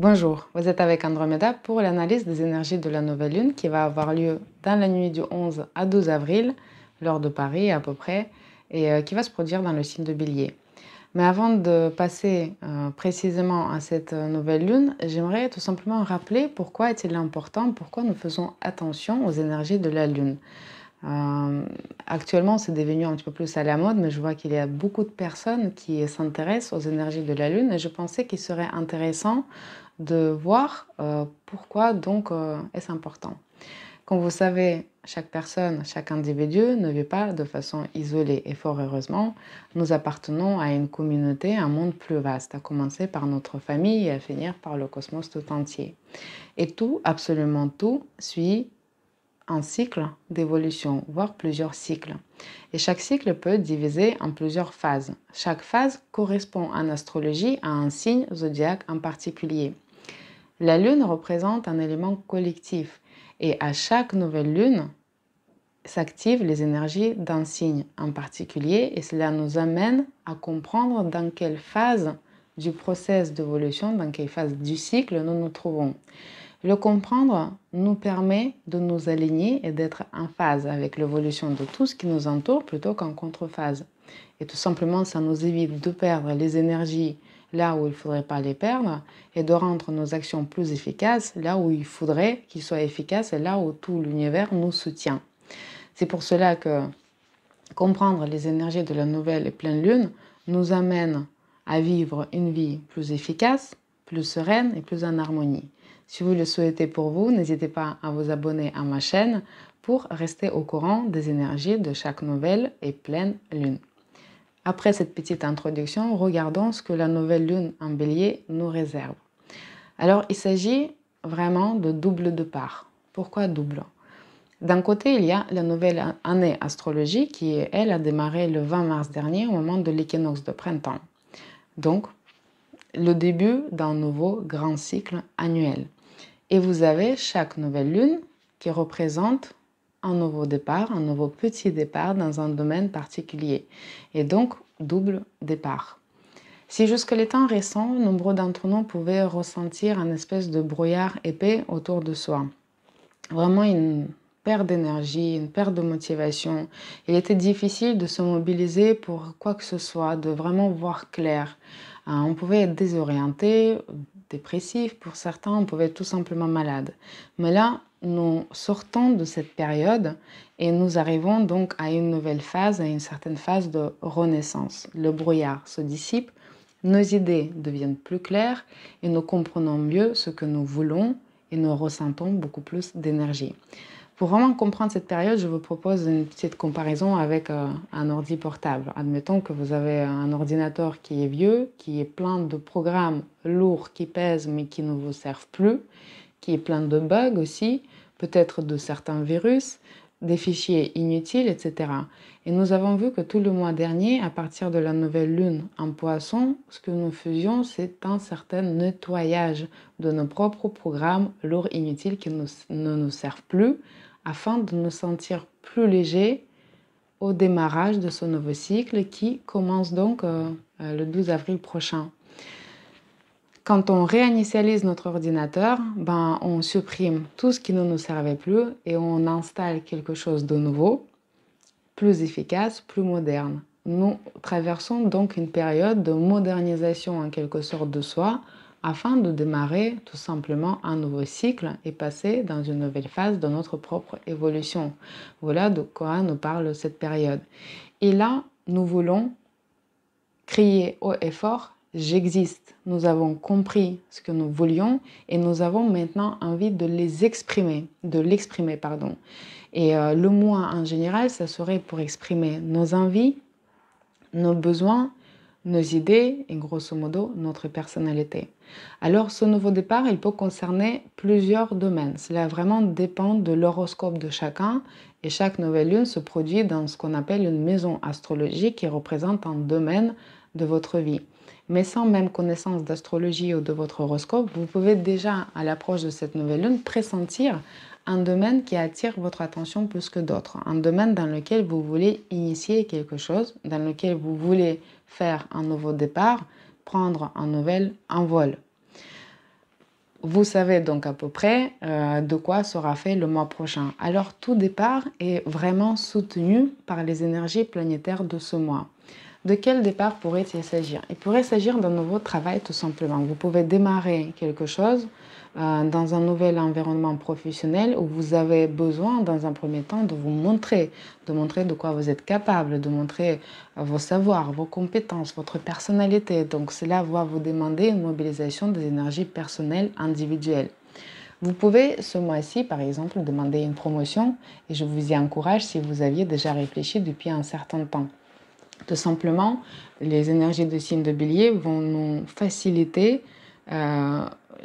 Bonjour, vous êtes avec Andromeda pour l'analyse des énergies de la nouvelle lune qui va avoir lieu dans la nuit du 11 à 12 avril, l'heure de Paris à peu près, et qui va se produire dans le signe de Bélier. Mais avant de passer précisément à cette nouvelle lune, j'aimerais tout simplement rappeler pourquoi est-il important, pourquoi nous faisons attention aux énergies de la lune. Actuellement, c'est devenu un petit peu plus à la mode, mais je vois qu'il y a beaucoup de personnes qui s'intéressent aux énergies de la lune et je pensais qu'il serait intéressant de voir pourquoi donc est-ce important. Comme vous savez, chaque personne, chaque individu ne vit pas de façon isolée et fort heureusement, nous appartenons à une communauté, un monde plus vaste, à commencer par notre famille et à finir par le cosmos tout entier. Et tout, absolument tout, suit un cycle d'évolution, voire plusieurs cycles. Et chaque cycle peut être divisé en plusieurs phases. Chaque phase correspond en astrologie à un signe zodiaque en particulier. La lune représente un élément collectif et à chaque nouvelle lune s'activent les énergies d'un signe en particulier et cela nous amène à comprendre dans quelle phase du process d'évolution, dans quelle phase du cycle nous nous trouvons. Le comprendre nous permet de nous aligner et d'être en phase avec l'évolution de tout ce qui nous entoure plutôt qu'en contrephase. Et tout simplement, ça nous évite de perdre les énergies là où il ne faudrait pas les perdre et de rendre nos actions plus efficaces là où il faudrait qu'ils soient efficaces et là où tout l'univers nous soutient. C'est pour cela que comprendre les énergies de la nouvelle et pleine lune nous amène à vivre une vie plus efficace, plus sereine et plus en harmonie. Si vous le souhaitez pour vous, n'hésitez pas à vous abonner à ma chaîne pour rester au courant des énergies de chaque nouvelle et pleine lune. Après cette petite introduction, regardons ce que la nouvelle lune en bélier nous réserve. Alors, il s'agit vraiment de double départ. Pourquoi double? D'un côté, il y a la nouvelle année astrologique qui, elle, a démarré le 20 mars dernier au moment de l'équinoxe de printemps. Donc, le début d'un nouveau grand cycle annuel. Et vous avez chaque nouvelle lune qui représente un nouveau départ, un nouveau petit départ dans un domaine particulier. Et donc, double départ. Si jusque les temps récents, nombreux d'entre nous pouvaient ressentir un espèce de brouillard épais autour de soi, vraiment une perte d'énergie, une perte de motivation. Il était difficile de se mobiliser pour quoi que ce soit, de vraiment voir clair. On pouvait être désorienté, dépressif pour certains, on pouvait être tout simplement malade. Mais là, nous sortons de cette période et nous arrivons donc à une nouvelle phase, à une certaine phase de renaissance. Le brouillard se dissipe, nos idées deviennent plus claires et nous comprenons mieux ce que nous voulons et nous ressentons beaucoup plus d'énergie. Pour vraiment comprendre cette période, je vous propose une petite comparaison avec un ordi portable. Admettons que vous avez un ordinateur qui est vieux, qui est plein de programmes lourds qui pèsent mais qui ne vous servent plus, qui est plein de bugs aussi, peut-être de certains virus, des fichiers inutiles, etc. Et nous avons vu que tout le mois dernier, à partir de la nouvelle lune en poisson, ce que nous faisions, c'est un certain nettoyage de nos propres programmes lourds, inutiles qui ne nous servent plus, afin de nous sentir plus légers au démarrage de ce nouveau cycle qui commence donc le 12 avril prochain. Quand on réinitialise notre ordinateur, on supprime tout ce qui ne nous servait plus et on installe quelque chose de nouveau, plus efficace, plus moderne. Nous traversons donc une période de modernisation en quelque sorte de soi afin de démarrer tout simplement un nouveau cycle et passer dans une nouvelle phase de notre propre évolution. Voilà de quoi nous parle cette période. Et là, nous voulons crier haut et fort: j'existe. Nous avons compris ce que nous voulions et nous avons maintenant envie de l'exprimer. Et le moi en général, ça serait pour exprimer nos envies, nos besoins, nos idées et grosso modo notre personnalité. Alors ce nouveau départ, il peut concerner plusieurs domaines. Cela vraiment dépend de l'horoscope de chacun et chaque nouvelle lune se produit dans ce qu'on appelle une maison astrologique qui représente un domaine de votre vie. Mais sans même connaissance d'astrologie ou de votre horoscope, vous pouvez déjà à l'approche de cette nouvelle lune pressentir un domaine qui attire votre attention plus que d'autres, un domaine dans lequel vous voulez initier quelque chose, dans lequel vous voulez faire un nouveau départ, prendre un nouvel envol. Vous savez donc à peu près de quoi sera fait le mois prochain. Alors tout départ est vraiment soutenu par les énergies planétaires de ce mois. De quel départ pourrait-il s'agir? Il pourrait s'agir d'un nouveau travail tout simplement. Vous pouvez démarrer quelque chose dans un nouvel environnement professionnel où vous avez besoin dans un premier temps de montrer de quoi vous êtes capable, de montrer vos savoirs, vos compétences, votre personnalité. Donc cela va vous demander une mobilisation des énergies personnelles individuelles. Vous pouvez ce mois-ci, par exemple, demander une promotion et je vous y encourage si vous aviez déjà réfléchi depuis un certain temps. Tout simplement, les énergies de signe de bélier vont nous faciliter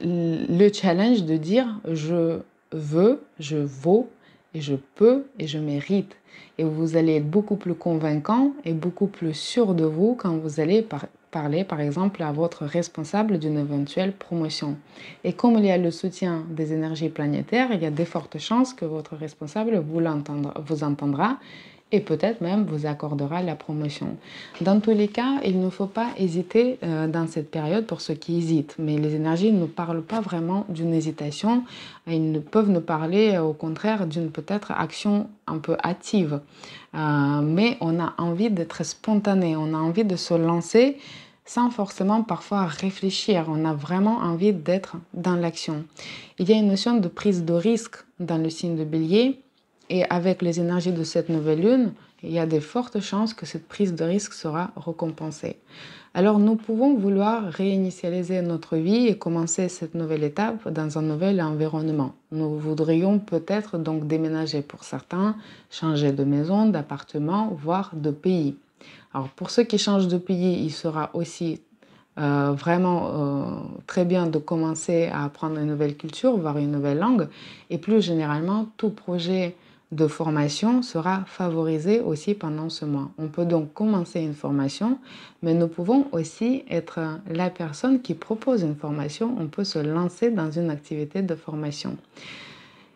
le challenge de dire je veux, je vaux et je peux et je mérite. Et vous allez être beaucoup plus convaincant et beaucoup plus sûr de vous quand vous allez parler par exemple à votre responsable d'une éventuelle promotion. Et comme il y a le soutien des énergies planétaires, il y a de fortes chances que votre responsable vous entendra et peut-être même vous accordera la promotion. Dans tous les cas, il ne faut pas hésiter dans cette période pour ceux qui hésitent. Mais les énergies ne parlent pas vraiment d'une hésitation. Ils peuvent nous parler au contraire d'une peut-être action un peu hâtive. Mais on a envie d'être spontané, on a envie de se lancer sans forcément parfois réfléchir. On a vraiment envie d'être dans l'action. Il y a une notion de prise de risque dans le signe de Bélier. Et avec les énergies de cette nouvelle lune, il y a de fortes chances que cette prise de risque sera récompensée. Alors nous pouvons vouloir réinitialiser notre vie et commencer cette nouvelle étape dans un nouvel environnement. Nous voudrions peut-être donc déménager pour certains, changer de maison, d'appartement, voire de pays. Alors pour ceux qui changent de pays, il sera aussi vraiment très bien de commencer à apprendre une nouvelle culture, voire une nouvelle langue. Et plus généralement, tout projet de formation sera favorisé aussi pendant ce mois. On peut donc commencer une formation, mais nous pouvons aussi être la personne qui propose une formation. On peut se lancer dans une activité de formation.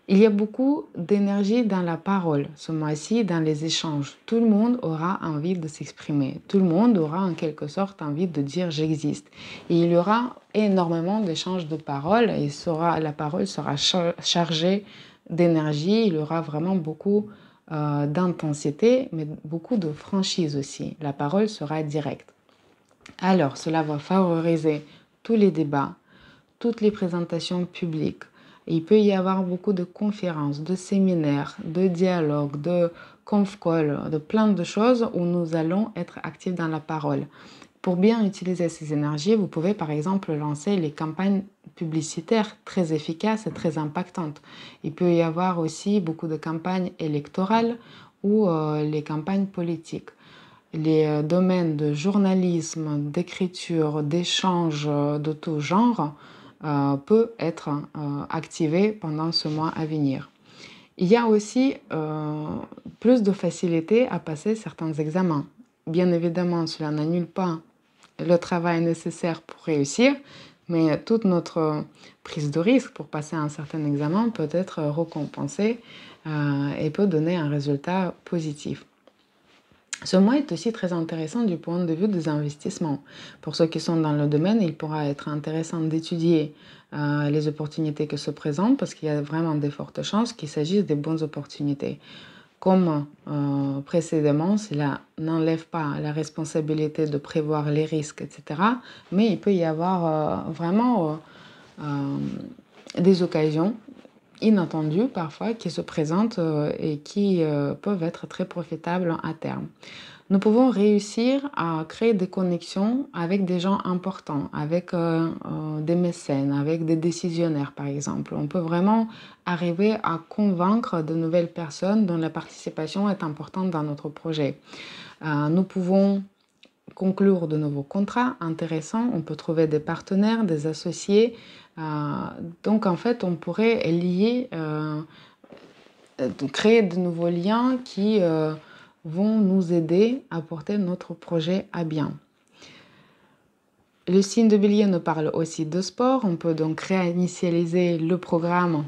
Il y a beaucoup d'énergie dans la parole ce mois-ci, dans les échanges. Tout le monde aura envie de s'exprimer. Tout le monde aura en quelque sorte envie de dire j'existe. Et il y aura énormément d'échanges de paroles et la parole sera chargée d'énergie. Il y aura vraiment beaucoup d'intensité, mais beaucoup de franchise aussi. La parole sera directe. Alors, cela va favoriser tous les débats, toutes les présentations publiques. Il peut y avoir beaucoup de conférences, de séminaires, de dialogues, de conf calls, de plein de choses où nous allons être actifs dans la parole. Pour bien utiliser ces énergies, vous pouvez par exemple lancer les campagnes publicitaires très efficaces et très impactantes. Il peut y avoir aussi beaucoup de campagnes électorales ou les campagnes politiques. Les domaines de journalisme, d'écriture, d'échange de tout genre peut être activé pendant ce mois à venir. Il y a aussi plus de facilité à passer certains examens. Bien évidemment, cela n'annule pas le travail nécessaire pour réussir, mais toute notre prise de risque pour passer un certain examen peut être récompensée et peut donner un résultat positif. Ce mois est aussi très intéressant du point de vue des investissements. Pour ceux qui sont dans le domaine, il pourra être intéressant d'étudier les opportunités que se présentent parce qu'il y a vraiment de fortes chances qu'il s'agisse des bonnes opportunités. Comme précédemment, cela n'enlève pas la responsabilité de prévoir les risques, etc. Mais il peut y avoir vraiment des occasions inattendues parfois qui se présentent et qui peuvent être très profitables à terme. Nous pouvons réussir à créer des connexions avec des gens importants, avec des mécènes, avec des décisionnaires par exemple. On peut vraiment arriver à convaincre de nouvelles personnes dont la participation est importante dans notre projet. Nous pouvons conclure de nouveaux contrats intéressants, on peut trouver des partenaires, des associés. Donc en fait, on pourrait créer de nouveaux liens qui vont nous aider à porter notre projet à bien. Le signe de Bélier nous parle aussi de sport. On peut donc réinitialiser le programme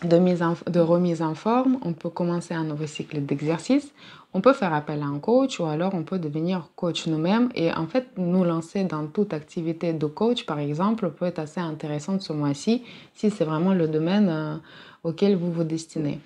de remise en forme, on peut commencer un nouveau cycle d'exercice, on peut faire appel à un coach ou alors on peut devenir coach nous-mêmes et en fait nous lancer dans toute activité de coach par exemple peut être assez intéressant ce mois-ci si c'est vraiment le domaine auquel vous vous destinez.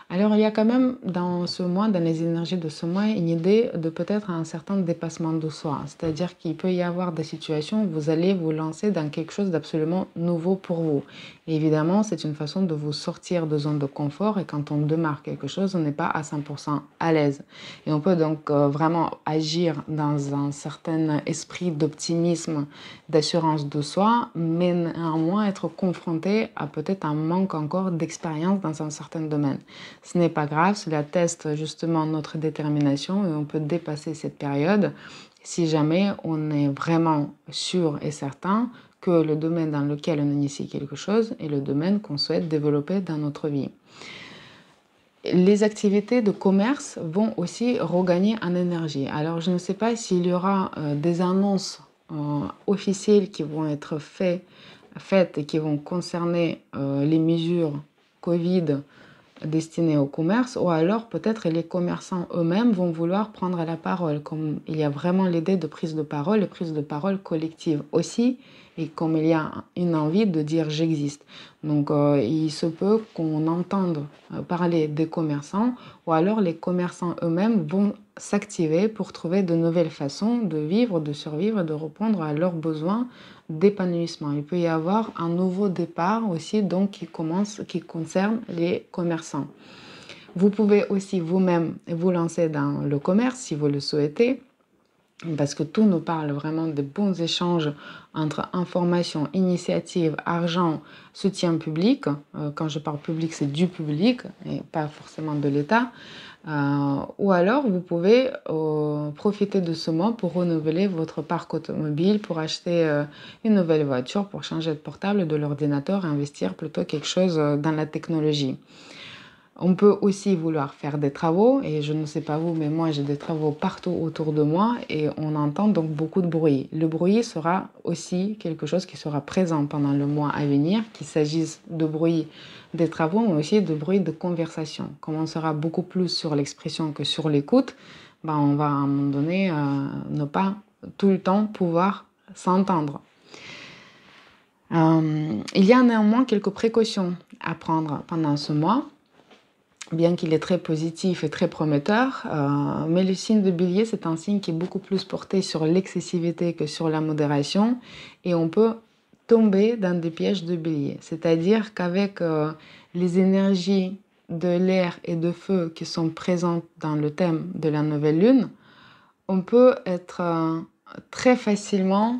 Alors il y a quand même dans ce mois, dans les énergies de ce mois, une idée de peut-être un certain dépassement de soi. C'est-à-dire qu'il peut y avoir des situations où vous allez vous lancer dans quelque chose d'absolument nouveau pour vous. Et évidemment, c'est une façon de vous sortir de zone de confort et quand on démarre quelque chose, on n'est pas à 100% à l'aise. Et on peut donc vraiment agir dans un certain esprit d'optimisme, d'assurance de soi, mais néanmoins être confronté à peut-être un manque encore d'expérience dans un certain domaine. Ce n'est pas grave, cela teste justement notre détermination et on peut dépasser cette période si jamais on est vraiment sûr et certain que le domaine dans lequel on initie quelque chose est le domaine qu'on souhaite développer dans notre vie. Les activités de commerce vont aussi regagner en énergie. Alors, je ne sais pas s'il y aura des annonces officielles qui vont être faites et qui vont concerner les mesures Covid destinées au commerce, ou alors peut-être les commerçants eux-mêmes vont vouloir prendre la parole, comme il y a vraiment l'idée de prise de parole et prise de parole collective aussi, et comme il y a une envie de dire j'existe. Donc il se peut qu'on entende parler des commerçants, ou alors les commerçants eux-mêmes vont s'activer pour trouver de nouvelles façons de vivre, de survivre, de répondre à leurs besoins d'épanouissement. Il peut y avoir un nouveau départ aussi donc qui concerne les commerçants. Vous pouvez aussi vous-même vous lancer dans le commerce si vous le souhaitez, parce que tout nous parle vraiment de bons échanges entre information, initiative, argent, soutien public. Quand je parle public, c'est du public et pas forcément de l'État. Ou alors, vous pouvez profiter de ce mois pour renouveler votre parc automobile, pour acheter une nouvelle voiture, pour changer de portable, de l'ordinateur et investir plutôt quelque chose dans la technologie. On peut aussi vouloir faire des travaux et je ne sais pas vous, mais moi j'ai des travaux partout autour de moi et on entend donc beaucoup de bruit. Le bruit sera aussi quelque chose qui sera présent pendant le mois à venir, qu'il s'agisse de bruit des travaux mais aussi de bruit de conversation. Comme on sera beaucoup plus sur l'expression que sur l'écoute, on va à un moment donné ne pas tout le temps pouvoir s'entendre. Il y a néanmoins quelques précautions à prendre pendant ce mois. Bien qu'il est très positif et très prometteur, mais le signe de Bélier, c'est un signe qui est beaucoup plus porté sur l'excessivité que sur la modération et on peut tomber dans des pièges de Bélier. C'est-à-dire qu'avec les énergies de l'air et de feu qui sont présentes dans le thème de la nouvelle lune, on peut être très facilement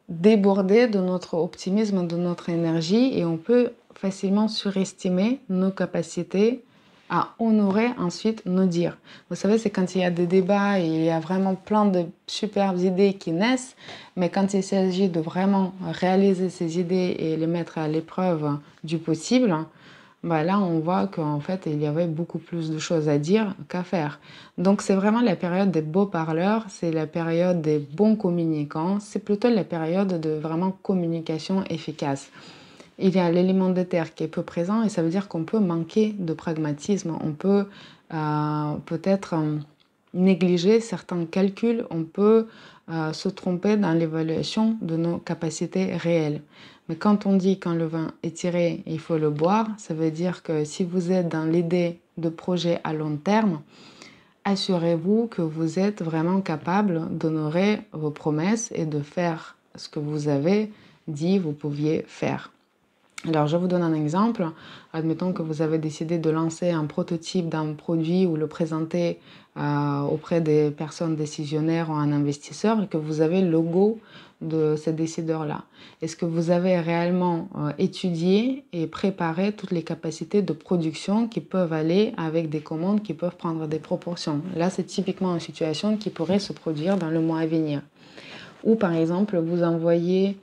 débordé de notre optimisme, de notre énergie et on peut facilement surestimer nos capacités à honorer ensuite nos dires. Vous savez, c'est quand il y a des débats et il y a vraiment plein de superbes idées qui naissent, mais quand il s'agit de vraiment réaliser ces idées et les mettre à l'épreuve du possible, là, on voit qu'en fait, il y avait beaucoup plus de choses à dire qu'à faire. Donc, c'est vraiment la période des beaux parleurs, c'est la période des bons communicants, c'est plutôt la période de vraiment communication efficace. Il y a l'élément de terre qui est peu présent et ça veut dire qu'on peut manquer de pragmatisme, on peut peut-être négliger certains calculs, on peut se tromper dans l'évaluation de nos capacités réelles. Mais quand on dit quand le vin est tiré, il faut le boire, ça veut dire que si vous êtes dans l'idée de projet à long terme, assurez-vous que vous êtes vraiment capable d'honorer vos promesses et de faire ce que vous avez dit vous pouviez faire. Alors, je vous donne un exemple. Admettons que vous avez décidé de lancer un prototype d'un produit ou le présenter auprès des personnes décisionnaires ou un investisseur et que vous avez le go de ces décideurs-là. Est-ce que vous avez réellement étudié et préparé toutes les capacités de production qui peuvent aller avec des commandes qui peuvent prendre des proportions? Là, c'est typiquement une situation qui pourrait se produire dans le mois à venir. Ou par exemple, vous envoyez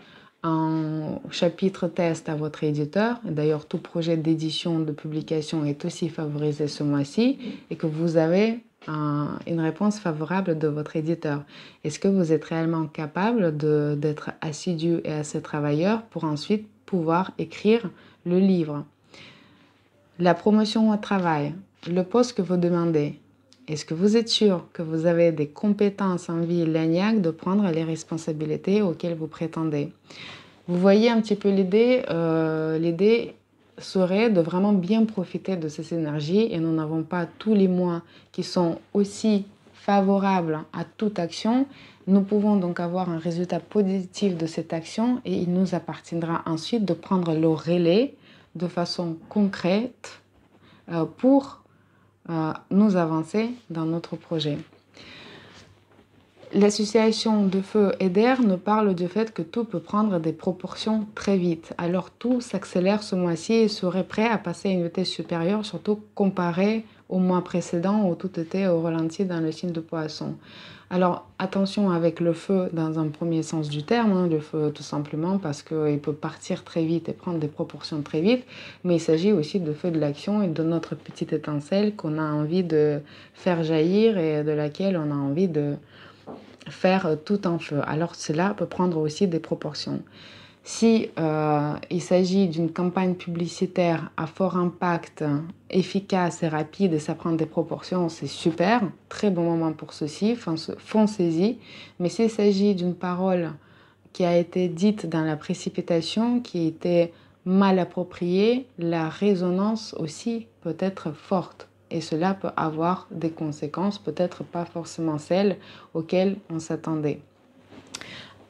un chapitre test à votre éditeur, d'ailleurs tout projet d'édition, de publication est aussi favorisé ce mois-ci, et que vous avez une réponse favorable de votre éditeur. Est-ce que vous êtes réellement capable d'être assidu et assez travailleur pour ensuite pouvoir écrire le livre? La promotion au travail, le poste que vous demandez. Est-ce que vous êtes sûr que vous avez des compétences en vie lagnac de prendre les responsabilités auxquelles vous prétendez? Vous voyez un petit peu l'idée. L'idée serait de vraiment bien profiter de ces énergies et nous n'avons pas tous les mois qui sont aussi favorables à toute action. Nous pouvons donc avoir un résultat positif de cette action et il nous appartiendra ensuite de prendre le relais de façon concrète pour nous avancer dans notre projet. L'association de feu et d'air nous parle du fait que tout peut prendre des proportions très vite. Alors tout s'accélère ce mois-ci et serait prêt à passer à une vitesse supérieure, surtout comparé au mois précédent où tout était au ralenti dans le signe de Poisson. Alors attention avec le feu dans un premier sens du terme, le feu tout simplement parce qu'il peut partir très vite et prendre des proportions très vite, mais il s'agit aussi de feu de l'action et de notre petite étincelle qu'on a envie de faire jaillir et de laquelle on a envie de faire tout en feu. Alors cela peut prendre aussi des proportions. Si il s'agit d'une campagne publicitaire à fort impact, efficace et rapide, et ça prend des proportions, c'est super, très bon moment pour ceci, foncez-y. Mais s'il s'agit d'une parole qui a été dite dans la précipitation, qui était mal appropriée, la résonance aussi peut être forte. Et cela peut avoir des conséquences, peut-être pas forcément celles auxquelles on s'attendait.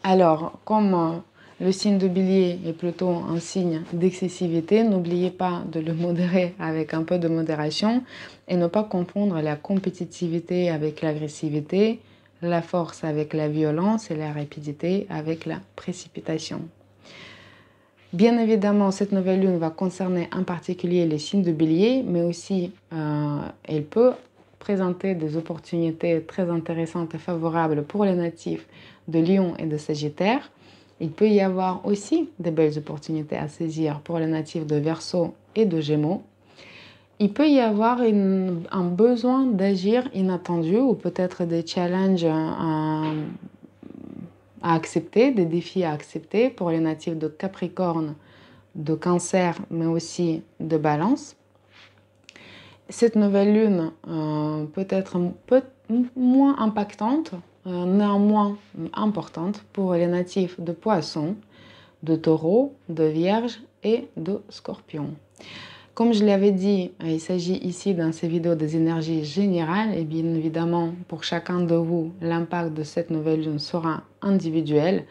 Alors, comme le signe de Bélier est plutôt un signe d'excessivité, n'oubliez pas de le modérer avec un peu de modération et ne pas confondre la compétitivité avec l'agressivité, la force avec la violence et la rapidité avec la précipitation. Bien évidemment, cette nouvelle lune va concerner en particulier les signes de Bélier, mais aussi elle peut présenter des opportunités très intéressantes et favorables pour les natifs de Lion et de Sagittaire. Il peut y avoir aussi des belles opportunités à saisir pour les natifs de Verseau et de Gémeaux. Il peut y avoir un besoin d'agir inattendu ou peut-être des challenges à accepter, des défis à accepter pour les natifs de Capricorne, de Cancer, mais aussi de Balance. Cette nouvelle lune peut être moins impactante, néanmoins importante pour les natifs de Poissons, de Taureau, de Vierge et de Scorpion. Comme je l'avais dit, il s'agit ici dans ces vidéos des énergies générales et bien évidemment pour chacun de vous, l'impact de cette nouvelle lune sera individuel.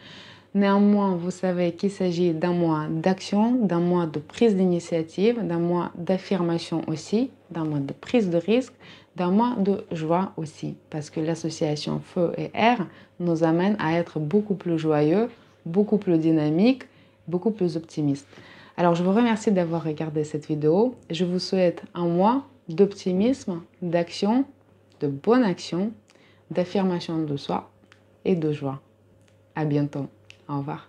Néanmoins, vous savez qu'il s'agit d'un mois d'action, d'un mois de prise d'initiative, d'un mois d'affirmation aussi, d'un mois de prise de risque, d'un mois de joie aussi. Parce que l'association feu et air nous amène à être beaucoup plus joyeux, beaucoup plus dynamique, beaucoup plus optimiste. Alors, je vous remercie d'avoir regardé cette vidéo. Je vous souhaite un mois d'optimisme, d'action, de bonne action, d'affirmation de soi et de joie. À bientôt. Au revoir.